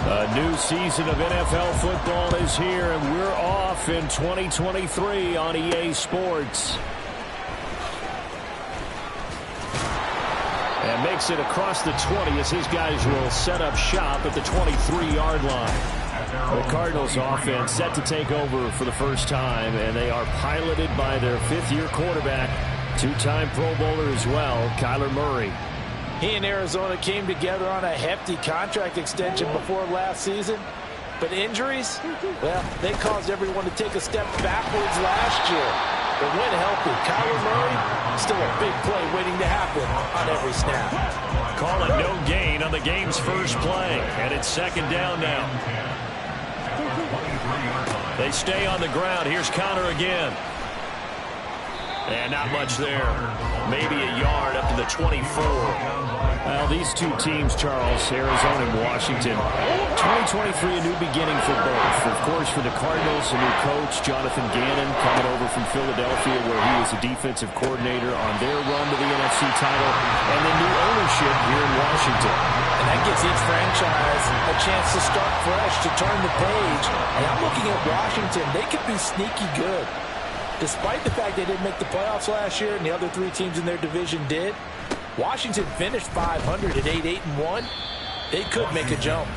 A new season of NFL football is here, and we're off in 2023 on EA Sports. And makes it across the 20 as his guys will set up shop at the 23-yard line. The Cardinals offense set to take over for the first time, and they are piloted by their fifth-year quarterback, two-time Pro Bowler as well, Kyler Murray. He and Arizona came together on a hefty contract extension before last season. But injuries, well, they caused everyone to take a step backwards last year. But when healthy, Kyler Murray, still a big play waiting to happen on every snap. Call it no gain on the game's first play, and it's second down now. They stay on the ground. Here's Connor again. And not much there. Maybe a yard up to the 24. Well, these two teams, Charles, Arizona and Washington, 2023, a new beginning for both. Of course, for the Cardinals, a new coach, Jonathan Gannon, coming over from Philadelphia, where he was a defensive coordinator on their run to the NFC title, and then new ownership here in Washington. And that gives each franchise a chance to start fresh, to turn the page. And I'm looking at Washington. They could be sneaky good. Despite the fact they didn't make the playoffs last year and the other three teams in their division did, Washington finished 500 at 8-1. They could make a jump.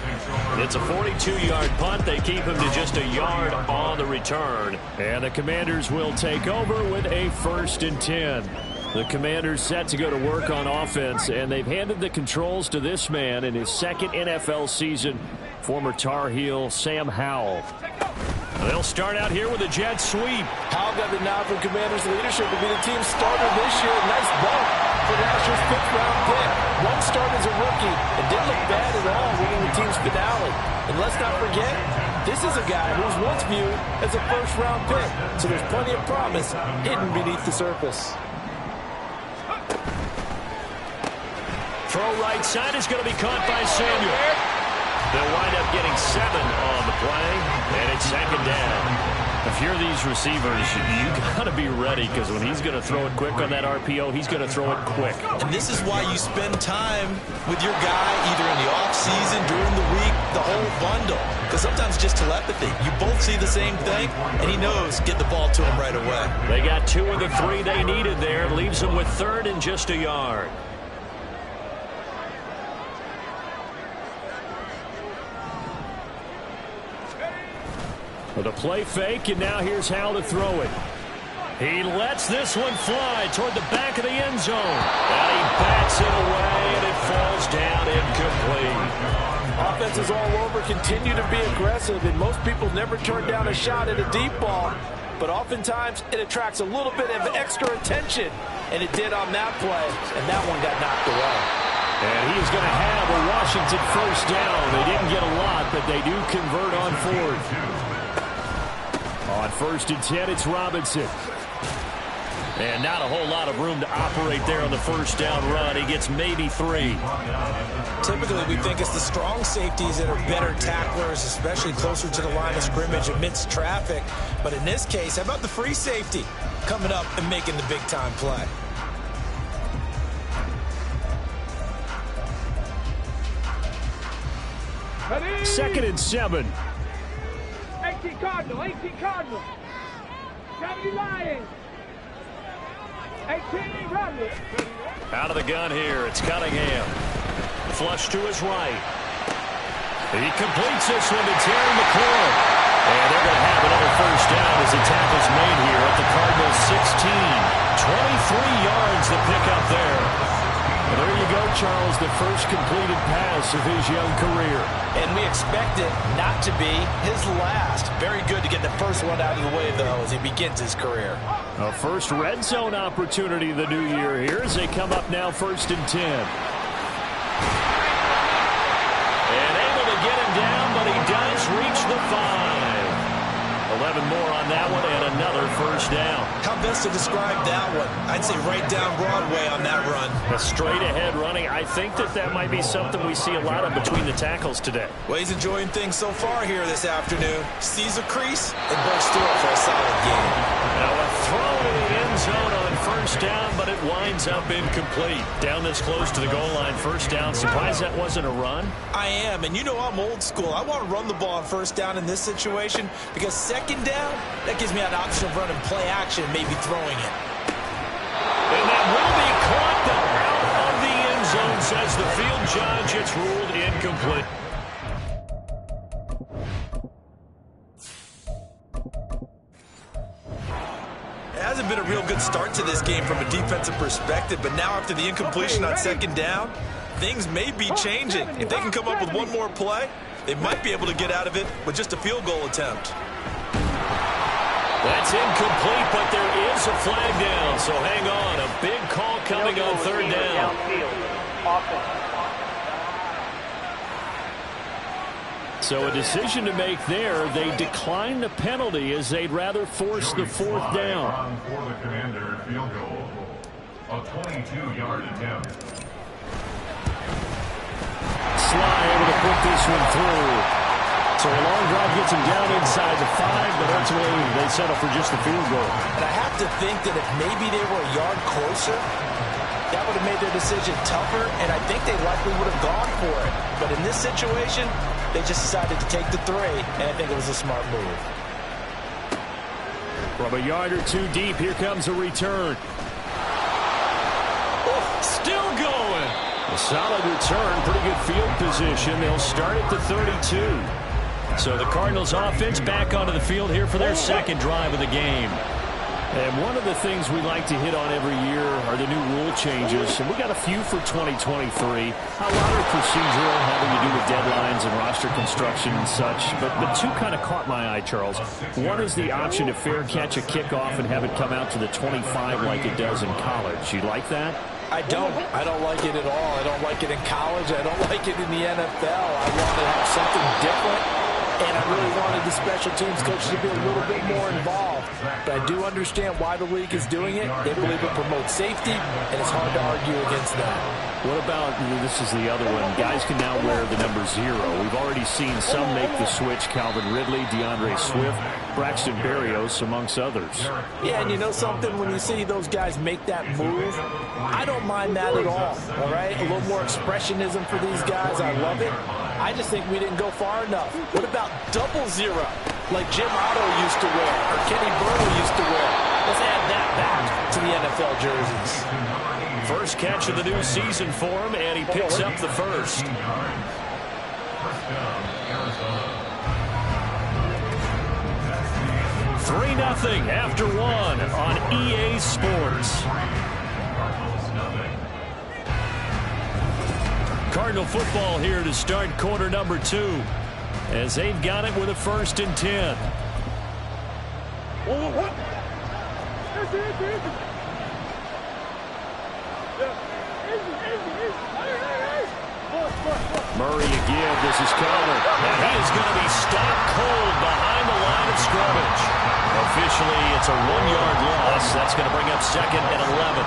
It's a 42-yard punt. They keep him to just a yard on the return. And the Commanders will take over with a 1st and 10. The Commanders set to go to work on offense, and they've handed the controls to this man in his second NFL season, former Tar Heel Sam Howell. They'll start out here with a jet sweep. Howell got the nod from Commanders leadership to be the team's starter this year. Nice bump for last year's 5th-round pick. One start as a rookie and didn't look bad at all winning the team's finale. And let's not forget, this is a guy who was once viewed as a 1st-round pick. So there's plenty of promise hidden beneath the surface. Throw right side is going to be caught by Samuel. They'll wind up getting 7 on the play, and it's second down. If you're these receivers, you got to be ready, because when he's going to throw it quick on that RPO, he's going to throw it quick. And this is why you spend time with your guy either in the offseason, during the week, the whole bundle. Because sometimes just telepathy. You both see the same thing, and he knows get the ball to him right away. They got 2 of the 3 they needed there. Leaves them with 3rd and just a yard. With a play fake, and now here's how to throw it. He lets this one fly toward the back of the end zone. And he bats it away, and it falls down incomplete. Offenses all over continue to be aggressive, and most people never turn down a shot at a deep ball. But oftentimes, it attracts a little bit of extra attention, and it did on that play, and that one got knocked away. And he is going to have a Washington 1st down. They didn't get a lot, but they do convert on 4th. On 1st and 10, it's Robinson. And not a whole lot of room to operate there on the 1st down run. He gets maybe 3. Typically, we think it's the strong safeties that are better tacklers, especially closer to the line of scrimmage amidst traffic. But in this case, how about the free safety coming up and making the big-time play? Second and 7. 18 Cardinal, 18 Cardinal. 70 Lions. 18 Rebel. Out of the gun here, it's Cunningham. Flush to his right. He completes this one to Terry McLaurin. And they're going to have another 1st down as the tackle's made here at the Cardinals 16. 23 yards to pick up there. And there you go, Charles, the first completed pass of his young career. And we expect it not to be his last. Very good to get the first one out of the way, though, as he begins his career. A first red zone opportunity the new year here as they come up now 1st and 10. And able to get him down, but he does reach the 5. 11 more on that one and another 1st down. How best to describe that one? I'd say right down Broadway on that run. A straight ahead running. I think that might be something we see a lot of between the tackles today. Well, he's enjoying things so far here this afternoon. Sees a crease and bursts through it for a solid game. Now a throw to the end zone on 1st first down, but it winds up incomplete. Down this close to the goal line, first down. Surprised that wasn't a run? I am, and you know I'm old school. I want to run the ball on first down in this situation because second down, that gives me an option of running play action, maybe throwing it. And that will be caught out of the end zone, says the field judge. It's ruled incomplete. It hasn't been a real good start to this game from a defensive perspective, but now after the incompletion on second down, things may be changing. If they can come up with one more play, they might be able to get out of it with just a field goal attempt. That's incomplete, but there is a flag down, so hang on. A big call coming on third down. So a decision to make there. They decline the penalty as they'd rather force the fourth down. For the Commander, field goal. A 22-yard attempt. Sly able to put this one through. So a long drive gets him down inside the 5, but ultimately they settle for just the field goal. And I have to think that if maybe they were a yard closer, that would have made their decision tougher, and I think they likely would have gone for it. But in this situation, they just decided to take the 3, and I think it was a smart move. From a yard or two deep, here comes a return. Oh, still going. A solid return, pretty good field position. They'll start at the 32. So the Cardinals offense back onto the field here for their second drive of the game. And one of the things we like to hit on every year are the new rule changes. And we got a few for 2023. A lot are procedural, having to do with deadlines and roster construction and such. But two kind of caught my eye, Charles. One is the option to fair catch a kickoff and have it come out to the 25 like it does in college. You like that? I don't like it at all. I don't like it in college. I don't like it in the NFL. I want to have something different. And I really wanted the special teams coaches to be a little bit more involved. But I do understand why the league is doing it. They believe it promotes safety, and it's hard to argue against that. What about, this is the other one, guys can now wear the number 0. We've already seen some make the switch, Calvin Ridley, DeAndre Swift, Braxton Berrios, amongst others. Yeah, and you know something? When you see those guys make that move, I don't mind that at all right? A little more expressionism for these guys. I love it. I just think we didn't go far enough. What about 0 like Jim Otto used to wear or Kenny Burrow used to wear? Let's add that back to the NFL jerseys. First catch of the new season for him, and he picks up the first. 3-0 after 1 on EA Sports. Cardinal football here to start quarter number 2 as they've got it with a 1st and 10. Murray again. This is Conner. And he is going to be stopped cold behind the line of scrimmage. Officially, it's a 1-yard loss. That's going to bring up 2nd and 11.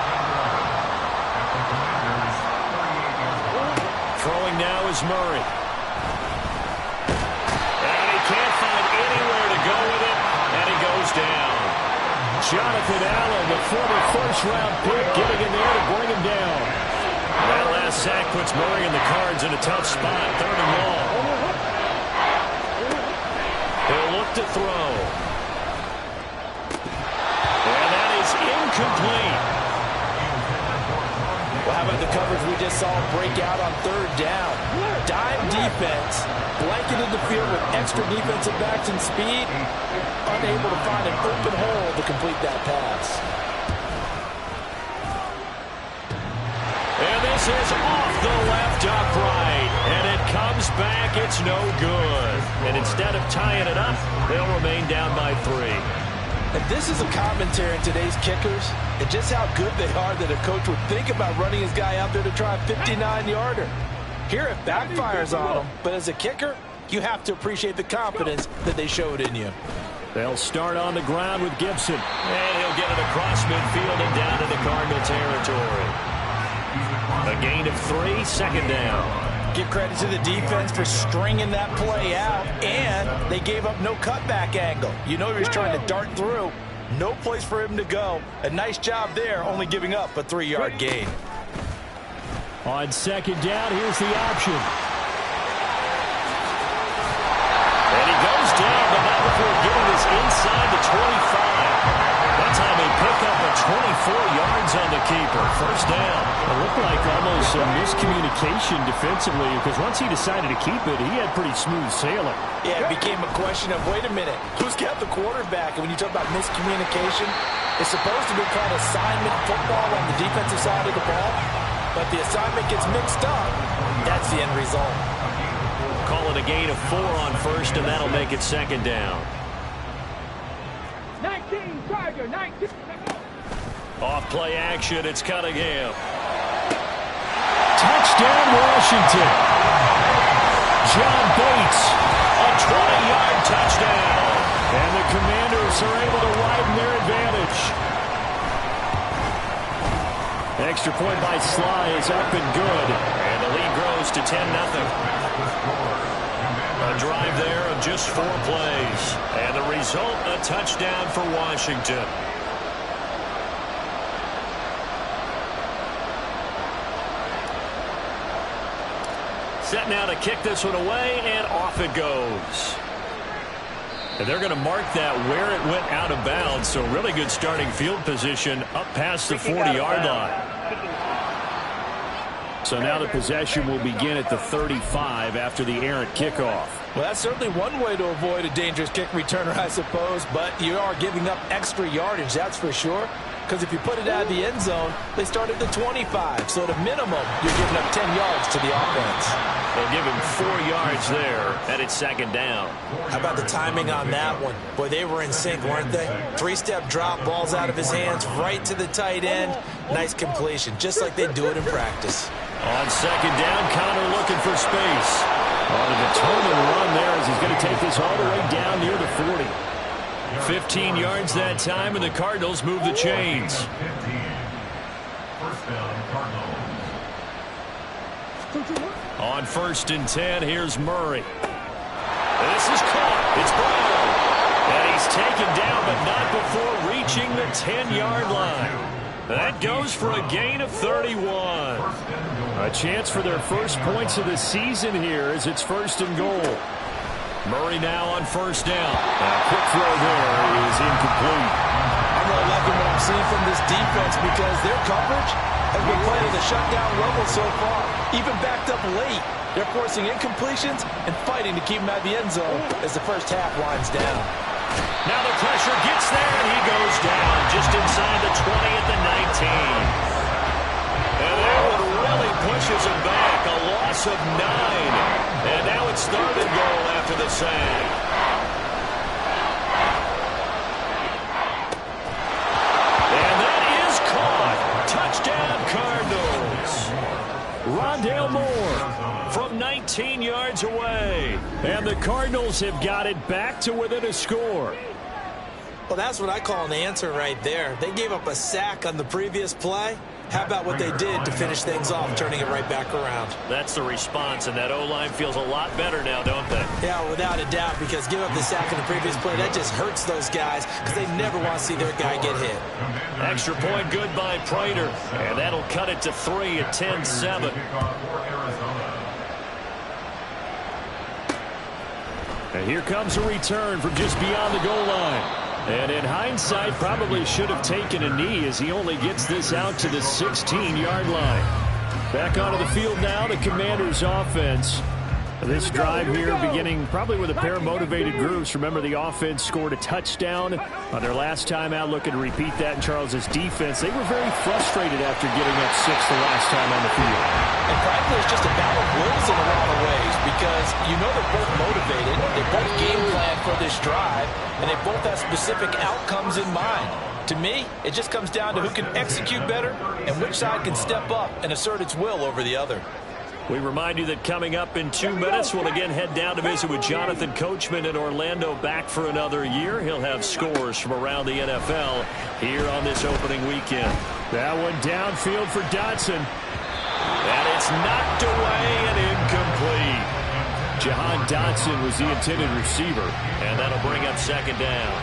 Throwing now is Murray. And he can't find anywhere to go with it, and he goes down. Jonathan Allen, the former first-round pick, getting in there to bring him down. That last sack puts Murray and the Cards in a tough spot, 3rd and long. He'll look to throw. And that is incomplete. Well, how about the coverage we just saw break out on 3rd down? Dime defense, blanketed the field with extra defensive backs and speed, unable to find an open hole to complete that pass. And this is off the left upright, and it comes back. It's no good. And instead of tying it up, they'll remain down by 3. And this is a commentary on today's kickers and just how good they are that a coach would think about running his guy out there to try a 59-yarder. Here it backfires on him, but as a kicker, you have to appreciate the confidence that they showed in you. They'll start on the ground with Gibson. And he'll get it across midfield and down into Cardinal territory. A gain of 3, 2nd down. Give credit to the defense for stringing that play out, and they gave up no cutback angle. You know he was trying to dart through. No place for him to go. A nice job there, only giving up a 3-yard gain. On second down, here's the option. And he goes down, but not before getting this inside the 25. That time they pick up a 24 yards on the keeper. First down. It looked like almost some miscommunication defensively, because once he decided to keep it, he had pretty smooth sailing. Yeah, it became a question of, wait a minute, who's got the quarterback? And when you talk about miscommunication, it's supposed to be called assignment football on the defensive side of the ball, but the assignment gets mixed up. That's the end result. Call it a gain of 4 on first, and that'll make it second down. 19, Charger, 19. Off play action, it's Cunningham. Touchdown, Washington. John Bates, a 20-yard touchdown. And the Commanders are able to widen their advantage. Extra point by Sly is up and good. And the lead grows to 10-0. A drive there of just 4 plays. And the result, a touchdown for Washington. Set now to kick this one away, and off it goes. And they're going to mark that where it went out of bounds, so really good starting field position up past the 40-yard line. So now the possession will begin at the 35 after the errant kickoff. Well, that's certainly one way to avoid a dangerous kick returner, I suppose, but you are giving up extra yardage, that's for sure. Because if you put it out of the end zone, they start at the 25. So at a minimum, you're giving up 10 yards to the offense. They'll give him 4 yards there, and it's second down. How about the timing on that one? Boy, they were in sync, weren't they? 3-step drop, balls out of his hands, right to the tight end. Nice completion, just like they do it in practice. On second down, Connor looking for space. On a determined run there as he's going to take this all the way down near the 40. 15 yards that time, and the Cardinals move the chains. 15. First down, Cardinals. On 1st and 10, here's Murray. This is caught. It's Brown. And he's taken down, but not before reaching the 10-yard line. That goes for a gain of 31. A chance for their first points of the season here as it's 1st and goal. Murray now on 1st down. A quick throw there is incomplete. I'm really liking what I'm seeing from this defense because their coverage has been playing at a shutdown level so far. Even backed up late, they're forcing incompletions and fighting to keep them out of the end zone as the first half winds down. Now the pressure gets there, and he goes down just inside the 20 at the 19. And that one really pushes him back. A loss of 9. And now it's 3rd and goal after the sack. And that is caught. Touchdown, Cardinals. Rondale Moore from 19 yards away. And the Cardinals have got it back to within a score. Well, that's what I call an answer right there. They gave up a sack on the previous play. How about what they did to finish things off, turning it right back around? That's the response, and that O-line feels a lot better now, don't they? Yeah, without a doubt, because give up the sack in the previous play, that just hurts those guys because they never want to see their guy get hit. Extra point good by Prater, and that'll cut it to 3 at 10-7. And here comes a return from just beyond the goal line. And in hindsight, probably should have taken a knee as he only gets this out to the 16-yard line. Back onto the field now, the Commanders' offense. This drive here beginning probably with a pair of motivated groups. Remember, the offense scored a touchdown on their last time out. Looking to repeat that in Charles's defense. They were very frustrated after getting up 6 the last time on the field. And frankly, it's just a battle of wills in a lot of ways because you know they're both motivated. They both game plan for this drive, and they both have specific outcomes in mind. To me, it just comes down to who can execute better and which side can step up and assert its will over the other. We remind you that coming up in 2 minutes, we'll again head down to visit with Jonathan Coachman in Orlando, back for another year. He'll have scores from around the NFL here on this opening weekend. That one downfield for Dotson. And it's knocked away and incomplete. Jahan Dotson was the intended receiver. And that'll bring up second down.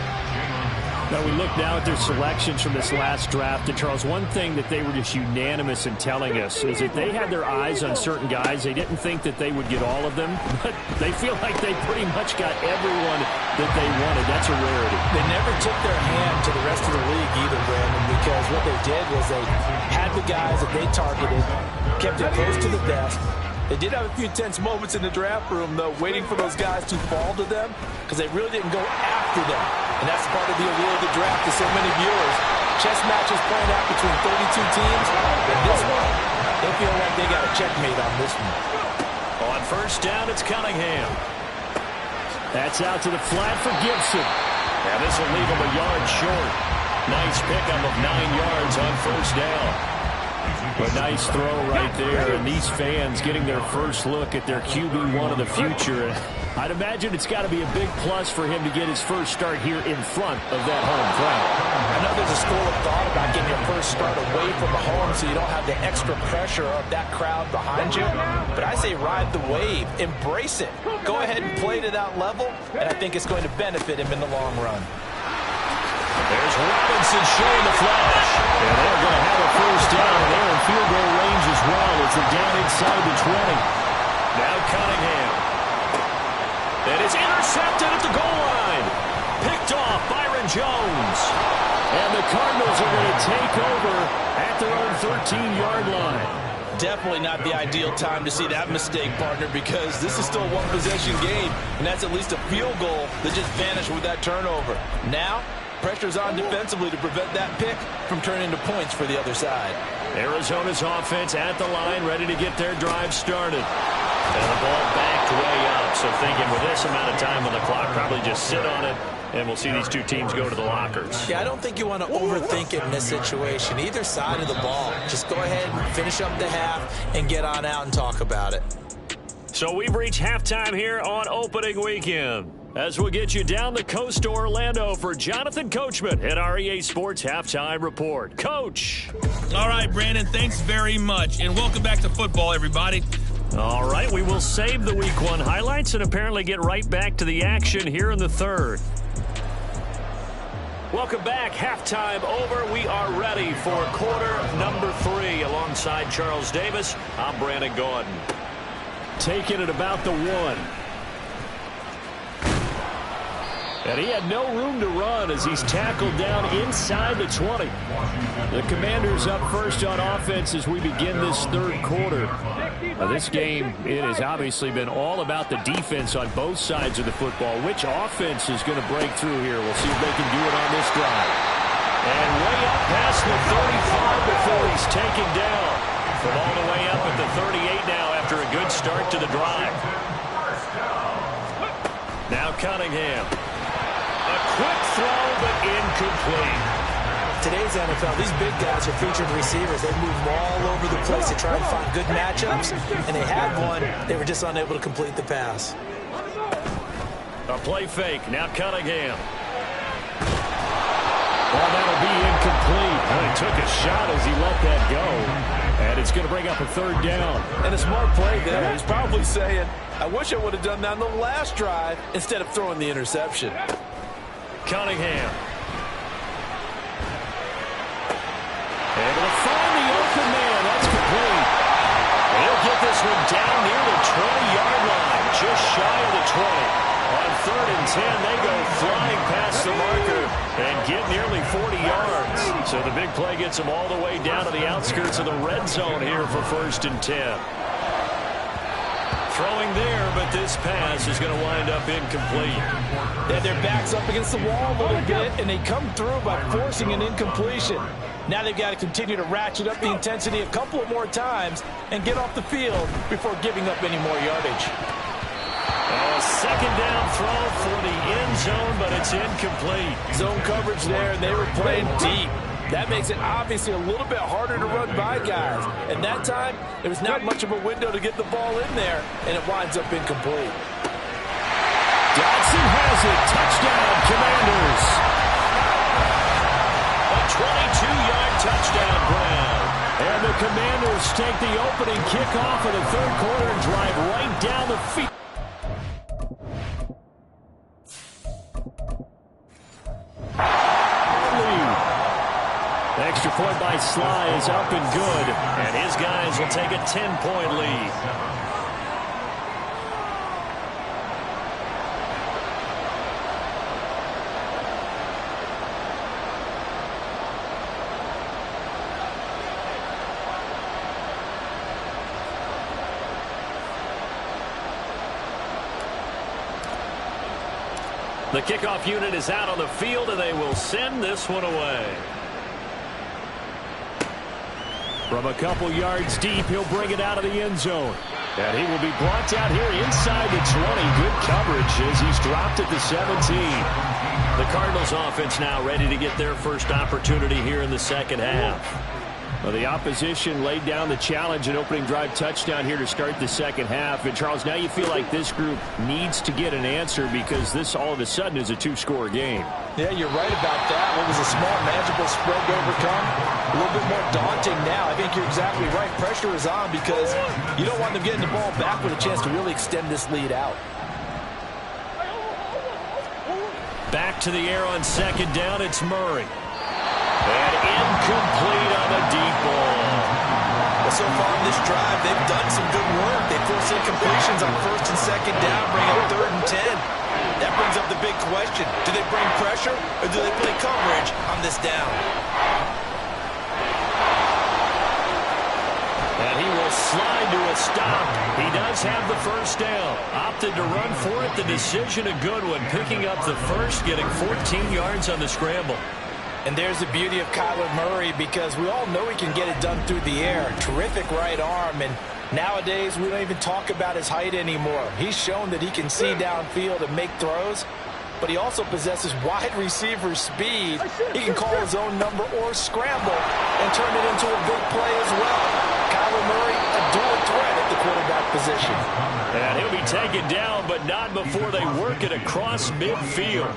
Now we look now at their selections from this last draft. And, Charles, one thing that they were just unanimous in telling us is that they had their eyes on certain guys. They didn't think that they would get all of them, but they feel like they pretty much got everyone that they wanted. That's a rarity. They never took their hand to the rest of the league either, Brandon, because what they did was they had the guys that they targeted, kept it close to the vest. They did have a few tense moments in the draft room, though, waiting for those guys to fall to them because they really didn't go after them. And that's part of the allure of the draft to so many viewers. Chess matches playing out between 32 teams. And this one, they feel like they got a checkmate on this one. On first down, it's Cunningham. That's out to the flat for Gibson. Now this will leave him a yard short. Nice pickup of 9 yards on first down. A nice throw right there, and these fans getting their first look at their QB1 of the future. I'd imagine it's got to be a big plus for him to get his first start here in front of that home crowd. I know there's a school of thought about getting your first start away from the home so you don't have the extra pressure of that crowd behind you. But I say ride the wave. Embrace it. Go ahead and play to that level, and I think it's going to benefit him in the long run. There's Robinson showing the flash. And they're going to have a first down. They're in field goal range as well as they're down inside the 20. Now Cunningham. And it's intercepted at the goal line. Picked off Byron Jones. And the Cardinals are going to take over at their own 13-yard line. Definitely not the ideal time to see that mistake, partner, because this is still a one-possession game, and that's at least a field goal that just vanished with that turnover. Now, pressure's on defensively to prevent that pick from turning into points for the other side. Arizona's offense at the line, ready to get their drive started. And the ball backed way up, so thinking with this amount of time on the clock, probably just sit on it, and we'll see these two teams go to the lockers. Yeah, I don't think you want to overthink it in this situation. Either side of the ball. Just go ahead and finish up the half and get on out and talk about it. So we've reached halftime here on opening weekend. As we'll get you down the coast to Orlando for Jonathan Coachman at our EA Sports Halftime Report. Coach. All right, Brandon, thanks very much. And welcome back to football, everybody. All right, we will save the Week 1 highlights and apparently get right back to the action here in the third. Welcome back. Halftime over. We are ready for quarter number 3 alongside Charles Davis. I'm Brandon Gaudin. Taking it about the 1. And he had no room to run as he's tackled down inside the 20. The Commanders up first on offense as we begin this third quarter. Now this game, it has obviously been all about the defense on both sides of the football. Which offense is going to break through here? We'll see if they can do it on this drive. And way up past the 35 before he's taken down. From all the way up at the 38 now after a good start to the drive. Now Cunningham. A quick throw, but incomplete. Today's NFL, these big guys are featured receivers. They move all over the place to try and find good matchups, and they had one. They were just unable to complete the pass. A play fake. Now Cunningham. Well, that'll be incomplete. Well, he took a shot as he let that go, and it's going to bring up a third down. And a smart play there. He's probably saying, I wish I would have done that on the last drive instead of throwing the interception. Cunningham. Able to find the open man. That's complete. He'll get this one down near the 20-yard line, just shy of the 20. On 3rd and 10, they go flying past the marker and get nearly 40 yards. So the big play gets them all the way down to the outskirts of the red zone here for 1st and 10. Throwing there, but this pass is going to wind up incomplete. They had their backs up against the wall a little bit, and they come through by forcing an incompletion. Now they've got to continue to ratchet up the intensity a couple of more times and get off the field before giving up any more yardage. A second down throw for the end zone, but it's incomplete. Zone coverage there, and they were playing deep. That makes it obviously a little bit harder to run by guys. And that time, there was not much of a window to get the ball in there, and it winds up incomplete. Dodson has it. Touchdown, Commanders. A 22-yard touchdown grab. And the Commanders take the opening kickoff of the third quarter and drive right down the field. Three-point by Sly is up and good. And his guys will take a 10-point lead. The kickoff unit is out on the field, and they will send this one away. From a couple yards deep, he'll bring it out of the end zone. And he will be brought down here inside the 20. Good coverage as he's dropped at the 17. The Cardinals offense now ready to get their first opportunity here in the second half. Well, the opposition laid down the challenge and opening drive touchdown here to start the second half. And, Charles, now you feel like this group needs to get an answer because this all of a sudden is a two-score game. Yeah, you're right about that. What was a small, manageable spread to overcome? A little bit more daunting now. I think you're exactly right. Pressure is on because you don't want them getting the ball back with a chance to really extend this lead out. Back to the air on second down, it's Murray. And incomplete on a deep ball. Well, so far in this drive, they've done some good work. They force incompletions on first and second down, bring up 3rd and 10. That brings up the big question. Do they bring pressure or do they play coverage on this down? And he will slide to a stop. He does have the first down. Opted to run for it. The decision a good one. Picking up the first, getting 14 yards on the scramble. And there's the beauty of Kyler Murray because we all know he can get it done through the air. Terrific right arm. And nowadays, we don't even talk about his height anymore. He's shown that he can see downfield and make throws. But he also possesses wide receiver speed. He can call his own number or scramble and turn it into a big play as well. Kyler Murray, a dual threat at the quarterback position. And he'll be taken down, but not before they work it across midfield.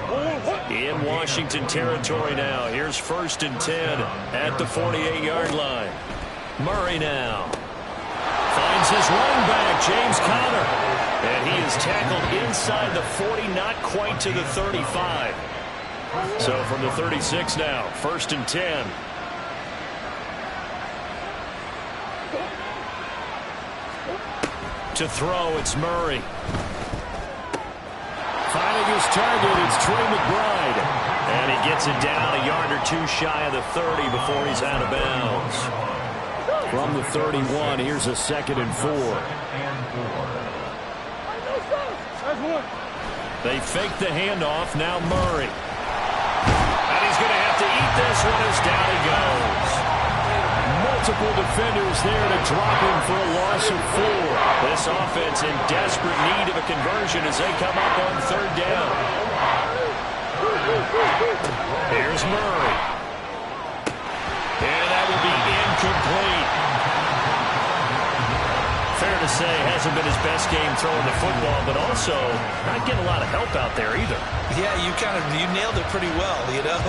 In Washington territory now. Here's 1st and 10 at the 48-yard line. Murray now finds his running back, James Conner. And he is tackled inside the 40, not quite to the 35. So from the 36 now, 1st and 10. To throw, it's Murray. Finding his target, it's Trey McBride. And he gets it down a yard or two shy of the 30 before he's out of bounds. From the 31, here's a 2nd and 4. They fake the handoff, now Murray. And he's going to have to eat this one as down he goes. Multiple defenders there to drop him for a loss of 4. This offense in desperate need of a conversion as they come up on 3rd down. Here's Murray. And that will be incomplete. Fair to say, hasn't been his best game throwing the football, but also not getting a lot of help out there either. Yeah, you nailed it pretty well, you know.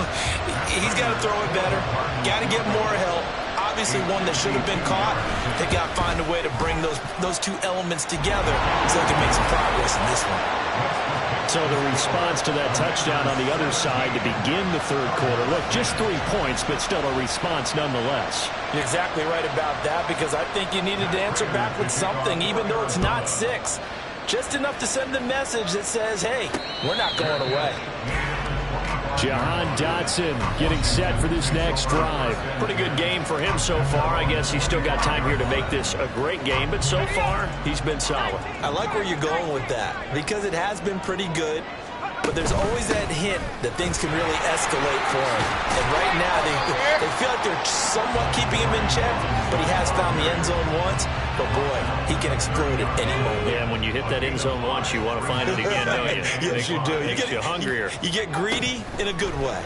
He's got to throw it better. Got to get more help. Obviously one that should have been caught. They got to find a way to bring those two elements together so they can make some progress in this one. So the response to that touchdown on the other side to begin the 3rd quarter. Look, just 3 points, but still a response nonetheless. You're exactly right about that because I think you needed to answer back with something, even though it's not 6. Just enough to send the message that says, hey, we're not going away. Jahan Dotson getting set for this next drive. Pretty good game for him so far. I guess he's still got time here to make this a great game, but so far, he's been solid. I like where you're going with that because it has been pretty good, but there's always that hint that things can really escalate for him. And right now, they feel like they're somewhat keeping him in check, but he has found the end zone once. But, boy, he can explode at any moment. Yeah, and when you hit that end zone once, you want to find it again, don't you? Yes, you do. Makes you hungrier. You get greedy in a good way.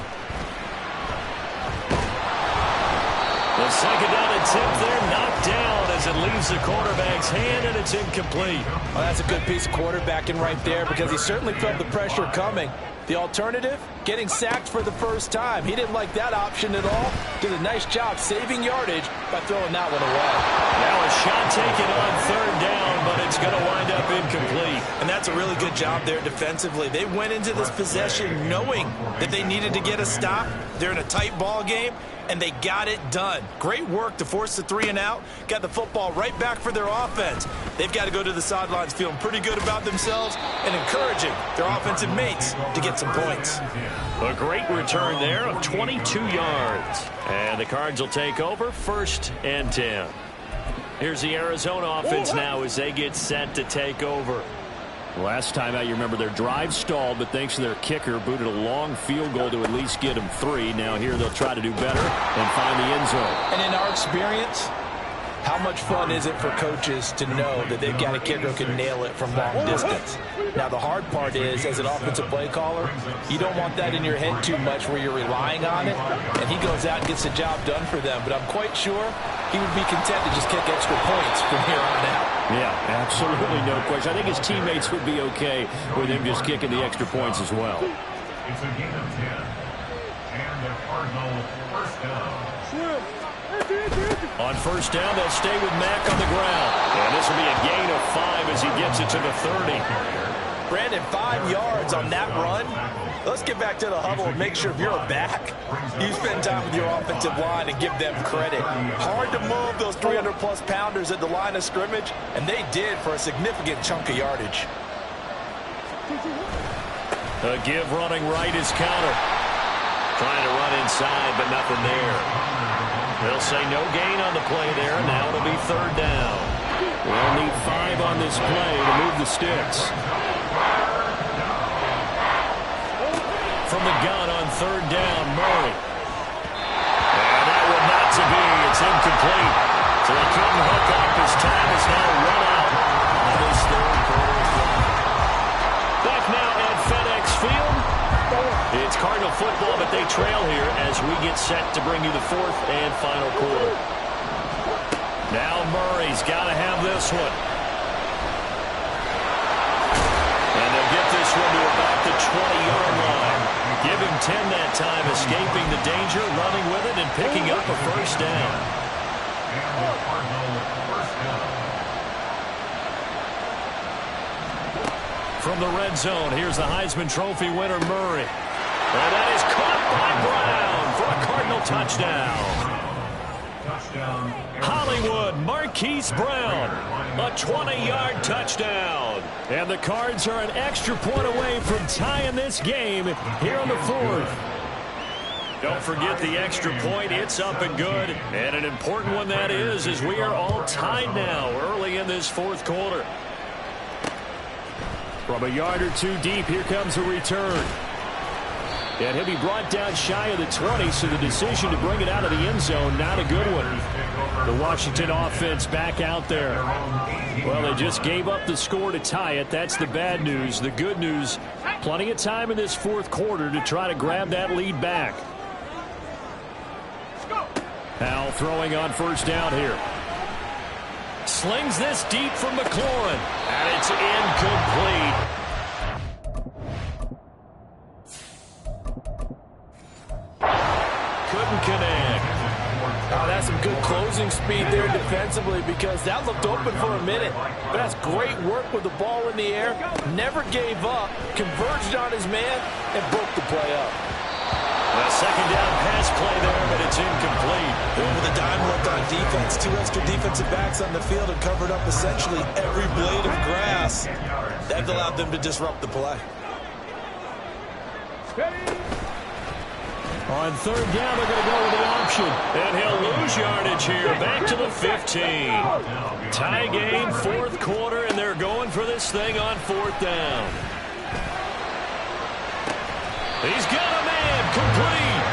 The 2nd down attempt there knocked down as it leaves the quarterback's hand, and it's incomplete. Well, that's a good piece of quarterbacking right there because he certainly felt the pressure coming. The alternative, getting sacked for the first time. He didn't like that option at all. Did a nice job saving yardage by throwing that one away. Now a shot taken on 3rd down, but it's going to wind up incomplete. And that's a really good job there defensively. They went into this possession knowing that they needed to get a stop. They're in a tight ball game, and they got it done. Great work to force the 3 and out, got the football right back for their offense. They've got to go to the sidelines feeling pretty good about themselves and encouraging their offensive mates to get some points. A great return there of 22 yards. And the Cards will take over 1st and 10. Here's the Arizona offense now as they get set to take over. Last time out, you remember their drive stalled, but thanks to their kicker, booted a long field goal to at least get them 3. Now here they'll try to do better and find the end zone. And in our experience, how much fun is it for coaches to know that they've got a kicker who can nail it from long distance? Now, the hard part is, as an offensive play caller, you don't want that in your head too much where you're relying on it, and he goes out and gets the job done for them. But I'm quite sure he would be content to just kick extra points from here on out. Yeah, absolutely no question. I think his teammates would be okay with him just kicking the extra points as well. It's a gain of 10. And the Cardinals first down. On first down, they'll stay with Mack on the ground. And this will be a gain of 5 as he gets it to the 30. Brandon, 5 yards on that run. Let's get back to the huddle and make sure if you're back, you spend time with your offensive line and give them credit. Hard to move those 300-plus pounders at the line of scrimmage, and they did for a significant chunk of yardage. A give running right is counter. Trying to run inside, but nothing there. They'll say no gain on the play there. Now it'll be 3rd down. We'll need 5 on this play to move the sticks. From the gun on 3rd down, Murray. And that one not to be. It's incomplete. So he couldn't hook up. His time is now run out on this 3rd quarter. Back now at FedEx Field. It's Cardinal football, but they trail here as we get set to bring you the 4th and final quarter. Now Murray's got to have this one. And they'll get this one to about the 20-yard line. Give him 10 that time, escaping the danger, running with it, and picking up a 1st down. And the Cardinals first down. From the red zone, here's the Heisman Trophy winner, Murray. And that is caught by Brown for a Cardinal touchdown. Touchdown. Hollywood Marquise Brown, a 20-yard touchdown. And the Cards are an extra point away from tying this game here on the 4th. Don't forget the extra point. It's up and good. And an important one that is, as we are all tied now early in this 4th quarter. From a yard or 2 deep, here comes a return. And he'll be brought down shy of the 20, so the decision to bring it out of the end zone, not a good one. The Washington offense back out there. Well, they just gave up the score to tie it. That's the bad news. The good news, plenty of time in this 4th quarter to try to grab that lead back. Powell throwing on 1st down here. Slings this deep from McLaurin, and it's incomplete. Couldn't connect. Oh, that's some good closing speed there defensively, because that looked open for a minute. But that's great work with the ball in the air. Never gave up, converged on his man, and broke the play up. A 2nd down pass play there, but it's incomplete. With a dime left on defense, 2 extra defensive backs on the field and covered up essentially every blade of grass. That allowed them to disrupt the play. On 3rd down, they're going to go with the option. And he'll lose yardage here. Back to the 15. Tie game, 4th quarter, and they're going for this thing on 4th down. He's got a man, complete.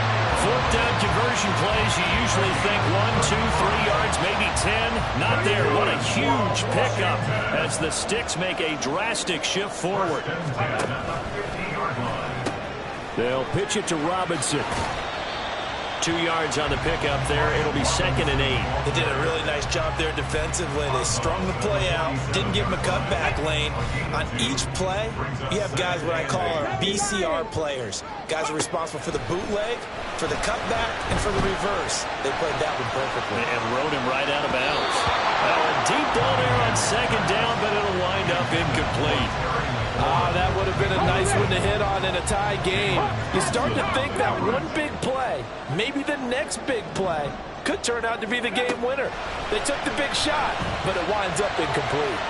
4th down conversion plays, you usually think 1, 2, 3 yards, maybe 10. Not there. What a huge pickup as the Sticks make a drastic shift forward. They'll pitch it to Robinson. 2 yards on the pickup there. It'll be 2nd and 8. They did a really nice job there defensively. They strung the play out, didn't give him a cutback lane. On each play, you have guys what I call our BCR players. Guys are responsible for the bootleg, for the cutback, and for the reverse. They played that one perfectly. And rode him right out of bounds. Well, a deep ball there on 2nd down, but it'll wind up incomplete. Oh, that would have been a nice one to hit on in a tie game. You start to think that one big play, maybe the next big play, could turn out to be the game winner. They took the big shot, but it winds up incomplete.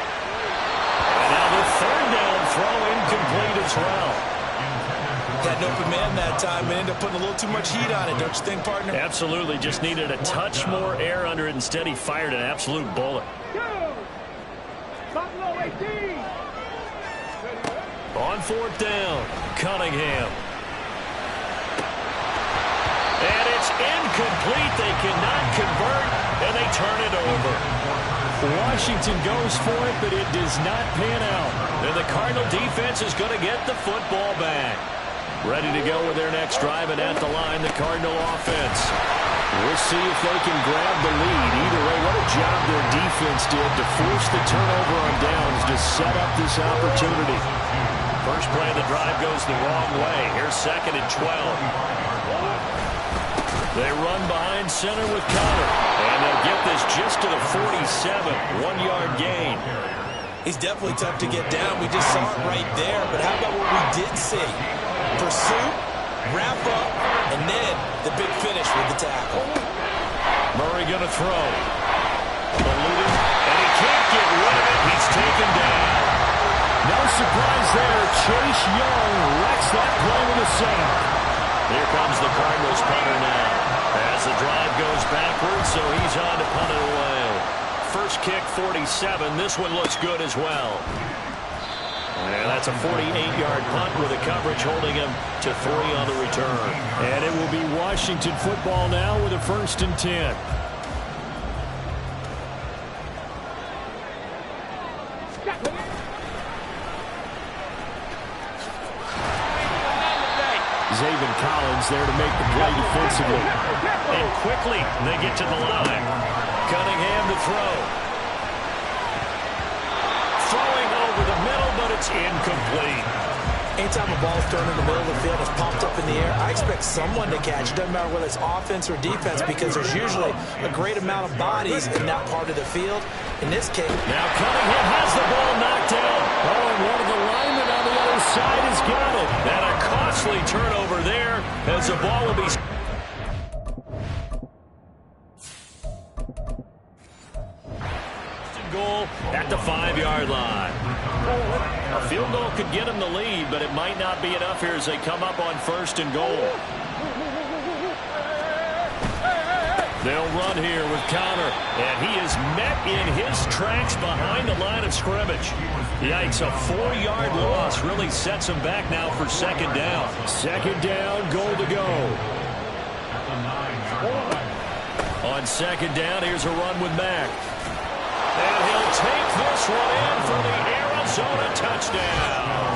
And now the third down throw incomplete as well. Had an open man that time and ended up putting a little too much heat on it, don't you think, partner? Absolutely. Just needed a touch more air under it. Instead, he fired an absolute bullet. Buffalo 18. On fourth down, Cunningham. And it's incomplete. They cannot convert, and they turn it over. Washington goes for it, but it does not pan out. And the Cardinal defense is going to get the football back. Ready to go with their next drive, and at the line, the Cardinal offense. We'll see if they can grab the lead. Either way, what a job their defense did to force the turnover on downs to set up this opportunity. First play of the drive goes the wrong way. Here's second and 12. They run behind center with Conner, and they'll get this just to the 47, 1-yard gain. He's definitely tough to get down. We just saw it right there, but how about what we did see? Pursuit, wrap up, and then the big finish with the tackle. Murray going to throw. Eluding, and he can't get rid of it. He's taken down. No surprise there. Chase Young wrecks that play with a sack. Here comes the Cardinals punter now. As the drive goes backwards, so he's on to punt it away. First kick, 47. This one looks good as well. And that's a 48-yard punt with the coverage holding him to 3 on the return. And it will be Washington football now with a 1st and 10. Zaven Collins there to make the play defensively. And quickly they get to the line. Cunningham to throw. Throwing over the middle, but it's incomplete. Anytime a ball's thrown in the middle of the field, it's popped up in the air, I expect someone to catch. It doesn't matter whether it's offense or defense, because there's usually a great amount of bodies in that part of the field. In this case, now Cunningham has the ball knocked down. Oh, and one of the linemen on the other side has got it. And a costly turnover there as the ball will be... Goal at the 5-yard line. A field goal could get them the lead, but it might not be enough here as they come up on 1st and goal. They'll run here with Conner, and he is met in his tracks behind the line of scrimmage. Yikes, a 4-yard loss really sets him back now for 2nd down. 2nd down, goal to go. On 2nd down, here's a run with Mack. And he'll take this one in for the Arizona touchdown.